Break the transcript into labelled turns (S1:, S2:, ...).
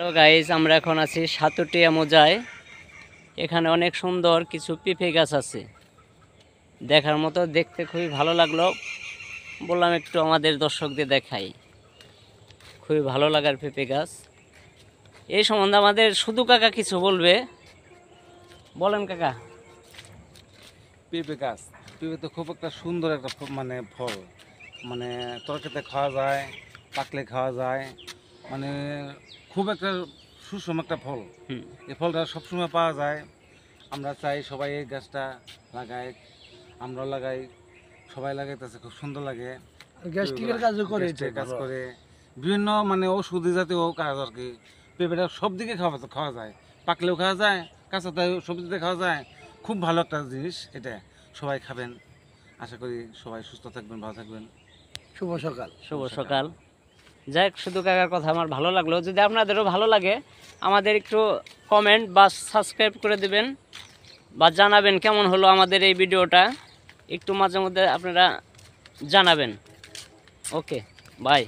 S1: Hello guys, আমরা এখন আছি সাতটিয়া মোজায়। এখানে অনেক সুন্দর কিছু পেঁপে গাছ আছে, দেখার মতো, দেখতে খুবই ভালো লাগলো। বললাম একটু আমাদের দর্শকদের দেখাই। খুবই ভালো লাগার পেঁপে গাছ। এই সম্বন্ধে আমাদের শুধু কাকা কিছু বলবে। বলেন কাকা।
S2: পেঁপে গাছ, পেঁপে তো খুব একটা সুন্দর একটা মানে ফল, মানে তরকারিতে খাওয়া যায়, পাকলে খাওয়া যায়, মানে খুব একটা সুষম একটা ফল। এই ফলটা সবসময় পাওয়া যায়। আমরা চাই সবাই এই গাছটা লাগাই, আমরা লাগাই, সবাই লাগাইতেছে, খুব সুন্দর লাগে।
S3: গ্যাস্ট্রিকের কাজও করে,
S2: কাজ করে, বিভিন্ন মানে ওষুধি জাতীয় কাজ আর কি। পেঁপেটা সব দিকে খাওয়া যায়, পাকলেও খাওয়া যায়, কাঁচাতে সবজিতে খাওয়া যায়। খুব ভালো একটা জিনিস এটা, সবাই খাবেন। আশা করি সবাই সুস্থ থাকবেন, ভালো থাকবেন।
S3: শুভ সকাল।
S1: শুভ সকাল। যাই হোক, শুধু কাকার কথা আমার ভালো লাগলো। যদি আপনাদেরও ভালো লাগে, আমাদের একটু কমেন্ট বা সাবস্ক্রাইব করে দেবেন, বা জানাবেন কেমন হলো আমাদের এই ভিডিওটা। একটু মাঝে মধ্যে আপনারা জানাবেন। ওকে, বাই।